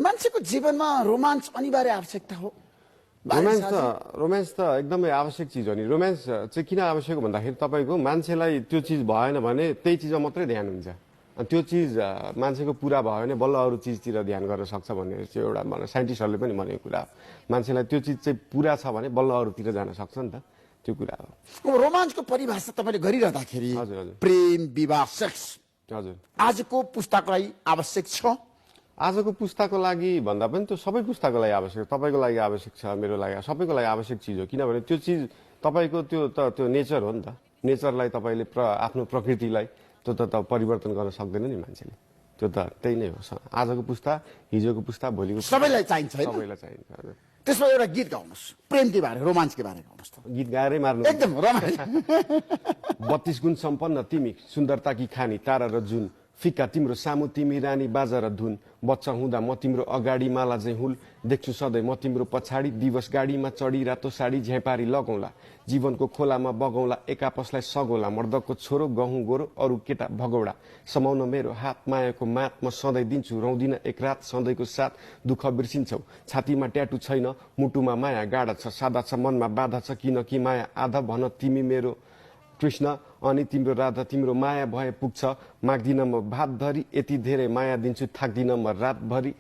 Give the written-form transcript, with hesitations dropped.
मान्छेको जीवनमा रोमाञ्च अनिवार्य आवश्यकता हो। रोमान्स त एकदमै आवश्यक चिज हो नि। रोमान्स चाहिँ किन आवश्यक भन्दाखेरि तपाईँको मान्छेलाई त्यो चिज भएन भने त्यही चिजमा मात्रै ध्यान हुन्छ। अनि त्यो चिज मान्छेको पुरा भयो भने बल्ल अरू चिजतिर ध्यान गर्न सक्छ भन्ने चाहिँ एउटा साइन्टिस्टहरूले पनि भनेको कुरा हो। मान्छेलाई त्यो चिज चाहिँ पुरा छ भने बल्ल अरूतिर जान सक्छ नि त, त्यो कुरा हो। अब रोमाञ्चको परिभाषा तपाईँले गरिरहँदाखेरि हजुर हजुर प्रेम, विवाह, सेक्स हजुर आजको पुस्ताको लागि आवश्यक छ। आजको पुस्ताको लागि भन्दा पनि त्यो सबै पुस्ताको लागि आवश्यक, तपाईँको लागि आवश्यक छ, मेरो लागि, सबैको लागि आवश्यक चिज हो। किनभने त्यो चिज तपाईँको त्यो नेचर हो नि त। नेचरलाई तपाईँले आफ्नो प्रकृतिलाई त्यो त परिवर्तन गर्न सक्दैन नि मान्छेले। त्यो त त्यही नै हो। आजको पुस्ता, हिजोको पुस्ता, भोलिको सबैलाई चाहिन्छ, सबैलाई चाहिन्छ। हजुर त्यसमा एउटा गीत गाउनुहोस्, प्रेमकै बारे, रोमाञ्चकै बारे गाउनुहोस् त। गीत गाएरै मार्नु। एकदम रमाइलो। 32 गुण सम्पन्न तिमी, सुन्दरता कि खानी तारा र जुन, फिक्का तिम्रो सामु तिमी रानी बाजा र धुन, बच्चा हुँदा म तिम्रो अगाडि माला चाहिँ हुल, देख्छु सधैँ म तिम्रो पछाडि, दिवस गाडीमा चढी रातो साडी झ्यापारी लगाउँला, जीवनको खोलामा बगौँला, एक आपसलाई सगौला, मर्दको छोरो गहुँ गोरो अरू केटा भगौडा, समाउन मेरो हात मायाको मात म सधैँ दिन्छु, रौदिन एक रात सधैँको साथ, दुःख बिर्सिन्छौ, छातीमा ट्याटु छैन, मुटुमा माया गाडा छ, सादा छ मनमा बाधा छ, किनकि माया आधा भन तिमी मेरो कृष्ण, अनि तिम्रो राधा, तिम्रो माया भए पुग्छ, माग्दिन म भात धरी, यति धेरै माया दिन्छु थाक्दिन म रातभरि।